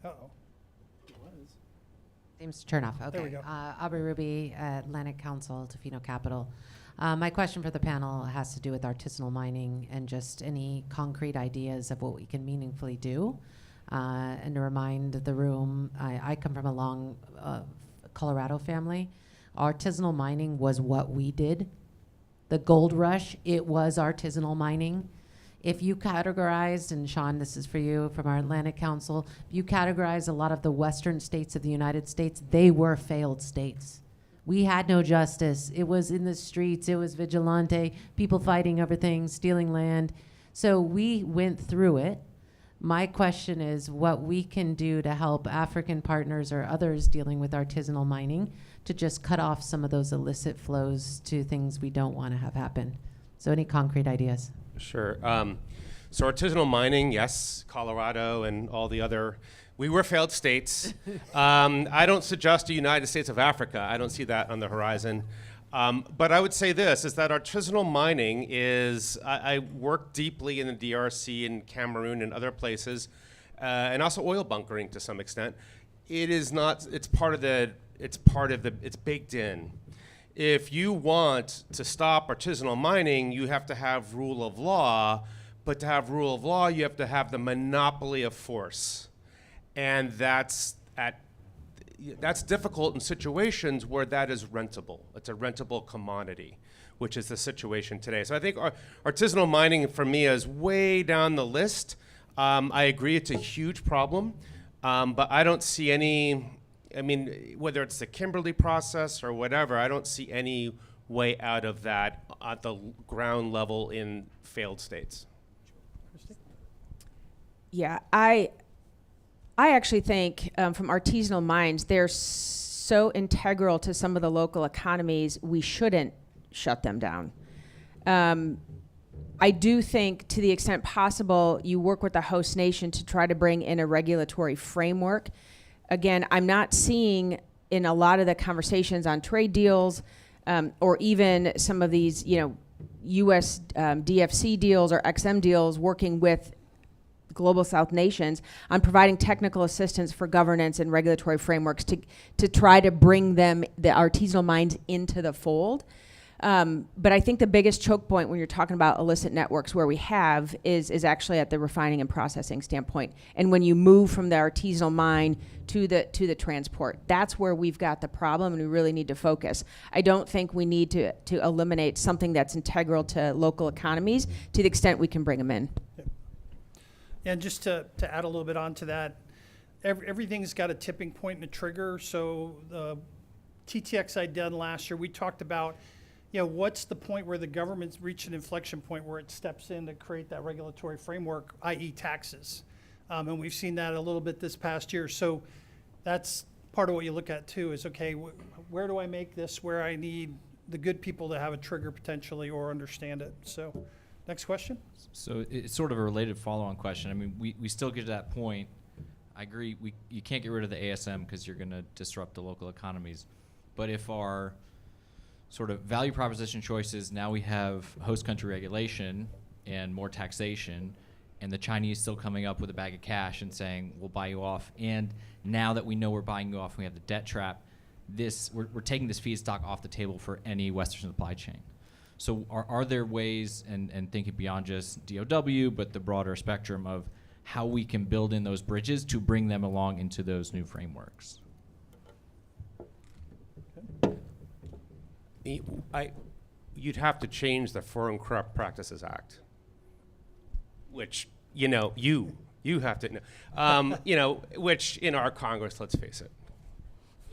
Uh-oh. Seems to turn off. Okay. There we go. Aubrey Ruby, Atlantic Council, Tofino Capital. My question for the panel has to do with artisanal mining and just any concrete ideas of what we can meaningfully do. And to remind the room, I come from a long Colorado family. Artisanal mining was what we did. The gold rush, it was artisanal mining. If you categorized, and Sean, this is for you from our Atlantic Council, if you categorize a lot of the western states of the United States, they were failed states. We had no justice. It was in the streets. It was vigilante, people fighting over things, stealing land. So we went through it. My question is what we can do to help African partners or others dealing with artisanal mining to just cut off some of those illicit flows to things we don't want to have happen. So any concrete ideas? Sure. So artisanal mining, yes, Colorado and all the other, we were failed states. I don't suggest a United States of Africa. I don't see that on the horizon. But I would say this, is that artisanal mining is, I work deeply in the DRC and Cameroon and other places, and also oil bunkering to some extent. It is not, it's baked in. If you want to stop artisanal mining, you have to have rule of law, but to have rule of law, you have to have the monopoly of force. And that's difficult in situations where that is rentable. It's a rentable commodity, which is the situation today. So I think artisanal mining for me is way down the list. I agree it's a huge problem, but I don't see any, whether it's the Kimberley process or whatever, I don't see any way out of that at the ground level in failed states. Yeah, I actually think from artisanal mines, they're so integral to some of the local economies, we shouldn't shut them down. I do think to the extent possible, you work with the host nation to try to bring in a regulatory framework. Again, I'm not seeing in a lot of the conversations on trade deals or even some of these, US DFC deals or XM deals working with Global South nations on providing technical assistance for governance and regulatory frameworks to try to bring the artisanal mines into the fold. But I think the biggest choke point when you're talking about illicit networks where we have is actually at the refining and processing standpoint. And when you move from the artisanal mine to the transport, that's where we've got the problem and we really need to focus. I don't think we need to eliminate something that's integral to local economies to the extent we can bring them in. And just to add a little bit onto that, everything's got a tipping point and a trigger. So the TTX I done last year, we talked about, what's the point where the government's reached an inflection point where it steps in to create that regulatory framework, i.e. taxes. And we've seen that a little bit this past year. So that's part of what you look at too is, okay, where do I make this where I need the good people to have a trigger potentially or understand it? So next question. So it's sort of a related follow-on question. We still get to that point. I agree, you can't get rid of the ASM because you're going to disrupt the local economies. But if our sort of value proposition choices, now we have host country regulation and more taxation, and the Chinese still coming up with a bag of cash and saying, we'll buy you off. And now that we know we're buying you off, we have the debt trap, we're taking this feedstock off the table for any Western supply chain. So are there ways, and thinking beyond just DOW, but the broader spectrum of how we can build in those bridges to bring them along into those new frameworks? you'd have to change the Foreign Corrupt Practices Act, which, you know, you have to know, you know, which in our Congress, let's face it.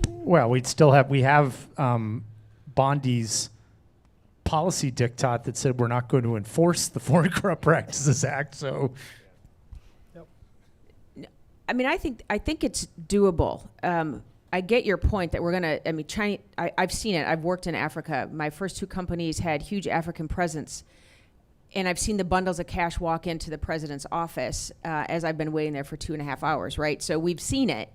Well, we have Bondi's policy diktat that said we're not going to enforce the Foreign Corrupt Practices Act. So, I mean, I think it's doable. I get your point that we're gonna. I mean, China. I've seen it. I've worked in Africa. My first 2 companies had huge African presence, and I've seen the bundles of cash walk into the president's office as I've been waiting there for 2.5 hours. Right. So we've seen it,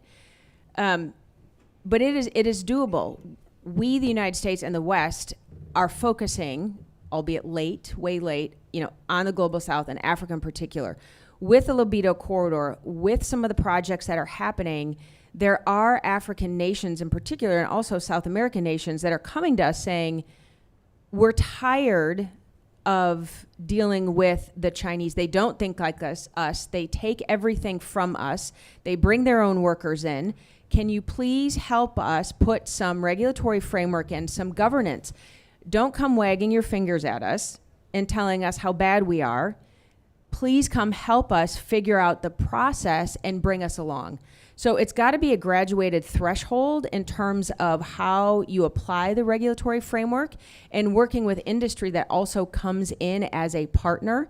but it is doable. We, the United States and the West, are focusing, albeit late, way late, you know, on the global South and Africa in particular. With the Libido corridor, with some of the projects that are happening, there are African nations in particular, and also South American nations, that are coming to us saying, we're tired of dealing with the Chinese. They don't think like us. They take everything from us. They bring their own workers in. Can you please help us put some regulatory framework and some governance? Don't come wagging your fingers at us and telling us how bad we are. Please come help us figure out the process and bring us along. So it's got to be a graduated threshold in terms of how you apply the regulatory framework, and working with industry that also comes in as a partner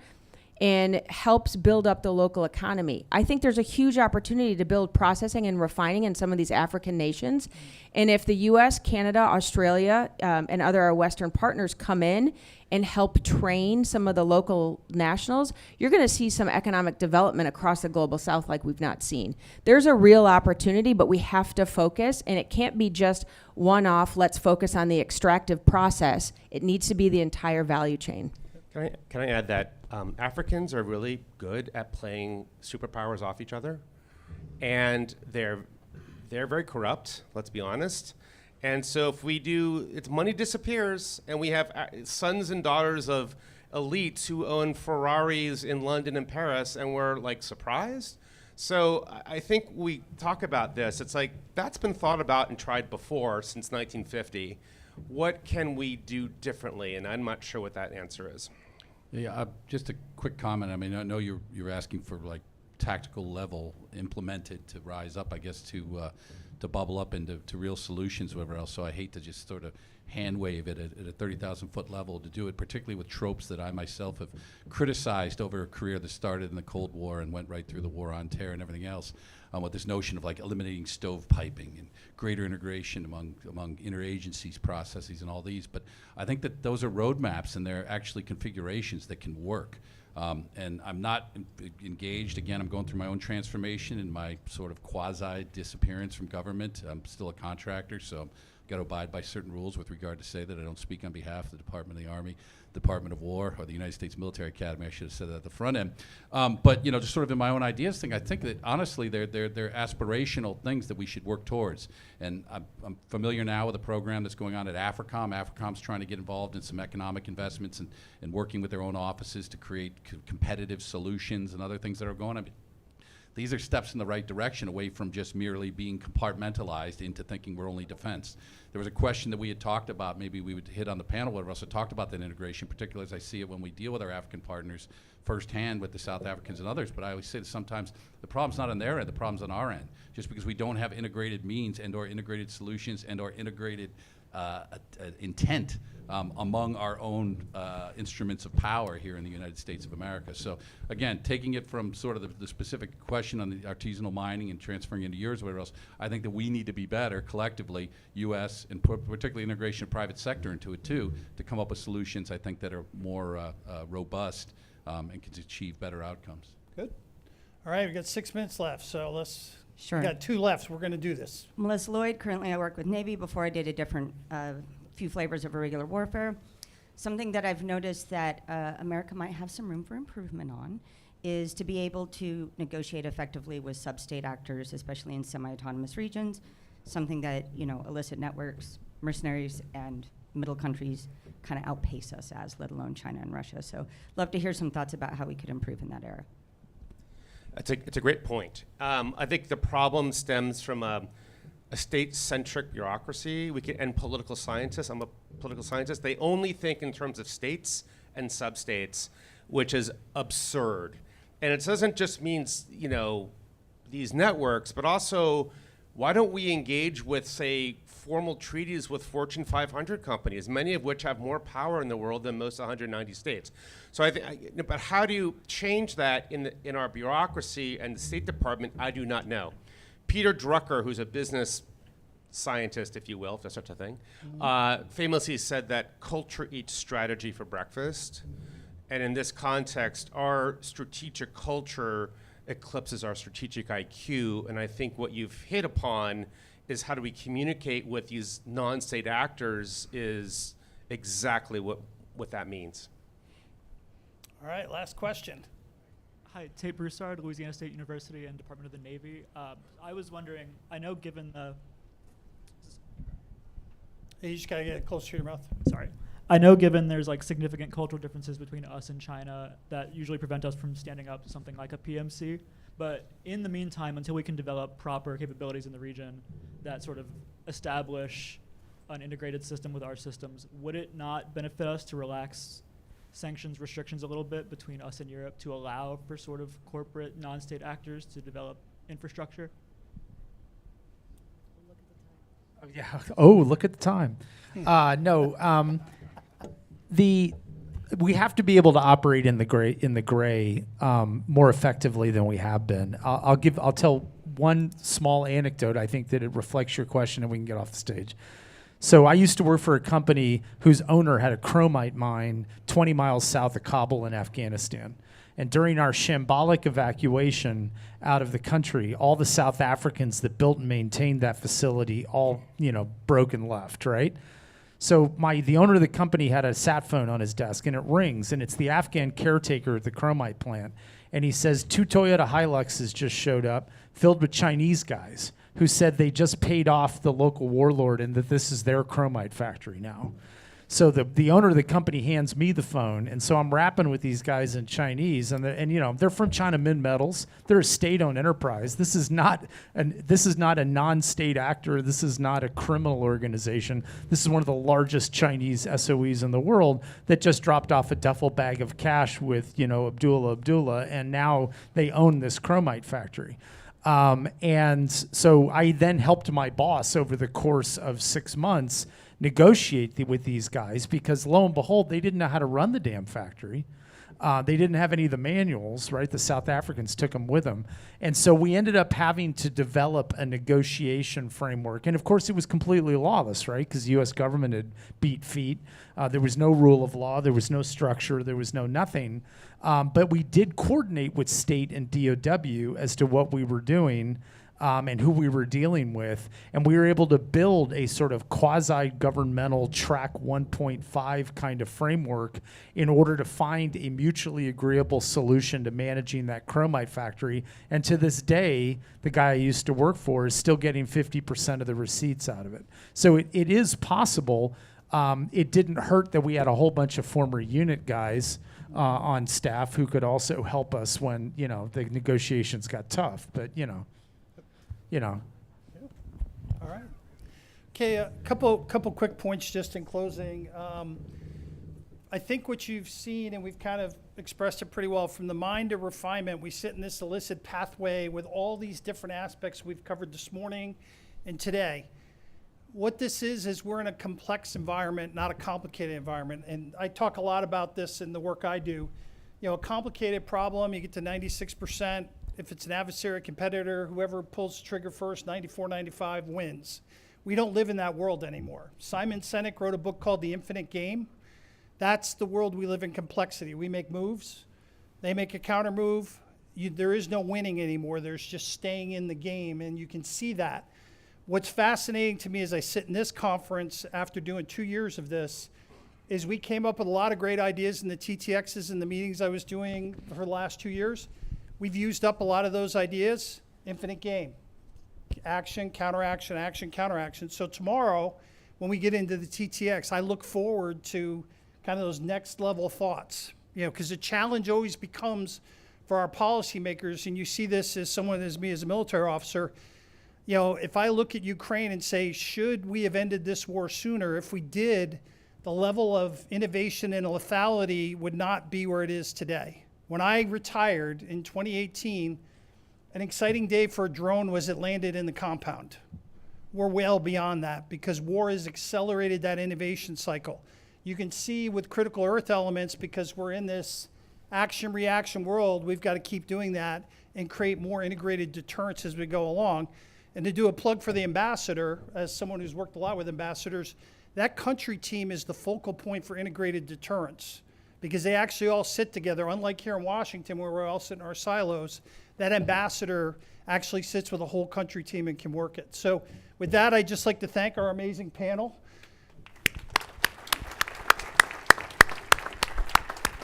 and helps build up the local economy. I think there's a huge opportunity to build processing and refining in some of these African nations. And if the US, Canada, Australia, and other Western partners come in and help train some of the local nationals, you're going to see some economic development across the global South like we've not seen. There's a real opportunity, but we have to focus, and it can't be just one-off, let's focus on the extractive process. It needs to be the entire value chain. Can I add that Africans are really good at playing superpowers off each other, and they're very corrupt. Let's be honest. And so if we do, it's money disappears, and we have sons and daughters of elites who own Ferraris in London and Paris, and we're like surprised. So I think we talk about this. It's like that's been thought about and tried before since 1950. What can we do differently? And I'm not sure what that answer is. Yeah, just a quick comment. I mean, I know you're asking for like tactical level implemented to rise up, I guess, to bubble up into real solutions, whatever else. So I hate to just sort of hand wave it at a 30,000 foot level to do it, particularly with tropes that I myself have criticized over a career that started in the Cold War and went right through the War on Terror and everything else, with this notion of like eliminating stovepiping and greater integration among interagencies processes and all these. But I think that those are roadmaps, and they're actually configurations that can work. And I'm not engaged. Again, I'm going through my own transformation and my sort of quasi-disappearance from government. I'm still a contractor, so I've got to abide by certain rules with regard to say that I don't speak on behalf of the Department of the Army, Department of War, or the United States Military Academy. I should have said that at the front end. But, you know, just sort of in my own ideas thing, I think that honestly they're aspirational things that we should work towards. And I'm familiar now with a program that's going on at AFRICOM. AFRICOM's trying to get involved in some economic investments and working with their own offices to create competitive solutions and other things that are going on. These are steps in the right direction, away from just merely being compartmentalized into thinking we're only defense. There was a question that we had talked about, maybe we would hit on the panel, whatever else, talked about that integration, particularly as I see it when we deal with our African partners firsthand with the South Africans and others. But I always say that sometimes the problem's not on their end, the problem's on our end. Just because we don't have integrated means and or integrated solutions and or integrated intent among our own instruments of power here in the United States of America. So again, taking it from sort of the specific question on the artisanal mining and transferring into yours or whatever else, I think that we need to be better collectively, U.S. and particularly integration of private sector into it too, to come up with solutions I think that are more robust and can achieve better outcomes. Good. All right, we've got 6 minutes left, so let's. Sure. We got 2 left, so we're going to do this. Melissa Lloyd, currently I work with Navy. Before I did a different few flavors of irregular warfare. Something that I've noticed that America might have some room for improvement on is to be able to negotiate effectively with sub-state actors, especially in semi-autonomous regions, something that, you know, illicit networks, mercenaries, and middle countries kind of outpace us as, let alone China and Russia. So love to hear some thoughts about how we could improve in that area. It's a great point. I think the problem stems from a a state-centric bureaucracy. And political scientists. I'm a political scientist. They only think in terms of states and sub-states, which is absurd. And it doesn't just mean, these networks, but also, why don't we engage with, say, formal treaties with Fortune 500 companies, many of which have more power in the world than most 190 states? So but how do you change that in our bureaucracy and the State Department? I do not know. Peter Drucker, who's a business scientist, if you will, if there's such a thing, famously said that culture eats strategy for breakfast. And in this context, our strategic culture eclipses our strategic IQ. And I think what you've hit upon is how do we communicate with these non-state actors is exactly what that means. All right, last question. Hi, Tate Broussard, Louisiana State University and Department of the Navy. I was wondering, I know given the... Hey, you just got to get it closer to your mouth. Sorry. I know given there's like significant cultural differences between us and China that usually prevent us from standing up to something like a PMC. But in the meantime, until we can develop proper capabilities in the region that sort of establish an integrated system with our systems, would it not benefit us to relax sanctions restrictions a little bit between us and Europe to allow for sort of corporate non-state actors to develop infrastructure? Oh, yeah. Oh, look at the time. No. We have to be able to operate in the gray more effectively than we have been. I'll tell one small anecdote. I think that it reflects your question, and we can get off the stage. So I used to work for a company whose owner had a chromite mine 20 miles south of Kabul in Afghanistan. And during our shambolic evacuation out of the country, all the South Africans that built and maintained that facility all, broke and left, right? So the owner of the company had a sat phone on his desk, and it rings, and it's the Afghan caretaker at the chromite plant. And he says 2 Toyota Hiluxes just showed up, filled with Chinese guys, who said they just paid off the local warlord and that this is their chromite factory now. So the owner of the company hands me the phone, and so I'm rapping with these guys in Chinese, and they're from China Minmetals. They're a state-owned enterprise. This is not a non-state actor. This is not a criminal organization. This is one of the largest Chinese SOEs in the world that just dropped off a duffel bag of cash with Abdullah, and now they own this chromite factory. And so I then helped my boss over the course of 6 months negotiate with these guys because lo and behold, they didn't know how to run the damn factory. They didn't have any of the manuals, right? The South Africans took them with them. And so we ended up having to develop a negotiation framework. And of course, it was completely lawless, right? Because the U.S. government had beat feet. There was no rule of law. There was no structure. There was no nothing. But we did coordinate with state and DOW as to what we were doing and who we were dealing with. And we were able to build a sort of quasi-governmental track 1.5 kind of framework in order to find a mutually agreeable solution to managing that chromite factory. And to this day, the guy I used to work for is still getting 50% of the receipts out of it. So it is possible. It didn't hurt that we had a whole bunch of former unit guys on staff who could also help us when, the negotiations got tough. But, All right. Okay, a couple quick points just in closing. I think what you've seen, and we've kind of expressed it pretty well, from the mind to refinement, we sit in this illicit pathway with all these different aspects we've covered this morning and today. What this is we're in a complex environment, not a complicated environment. And I talk a lot about this in the work I do. A complicated problem, you get to 96%. If it's an adversary competitor, whoever pulls the trigger first, 94, 95 wins. We don't live in that world anymore. Simon Sinek wrote a book called The Infinite Game. That's the world we live in, complexity. We make moves. They make a counter move. There is no winning anymore. There's just staying in the game, and you can see that. What's fascinating to me as I sit in this conference after doing 2 years of this is we came up with a lot of great ideas in the TTXs and the meetings I was doing for the last 2 years. We've used up a lot of those ideas. Infinite game. Action, counteraction, action, counteraction. So tomorrow, when we get into the TTX, I look forward to kind of those next level thoughts. Because the challenge always becomes for our policymakers, and you see this as someone as me as a military officer, You know, if I look at Ukraine and say, should we have ended this war sooner? If we did, the level of innovation and lethality would not be where it is today. When I retired in 2018, an exciting day for a drone was it landed in the compound. We're well beyond that because war has accelerated that innovation cycle. You can see with critical earth elements, because we're in this action-reaction world, we've got to keep doing that and create more integrated deterrence as we go along. And to do a plug for the ambassador, as someone who's worked a lot with ambassadors, that country team is the focal point for integrated deterrence because they actually all sit together. Unlike here in Washington where we're all sitting in our silos, that ambassador actually sits with a whole country team and can work it. So with that, I'd just like to thank our amazing panel.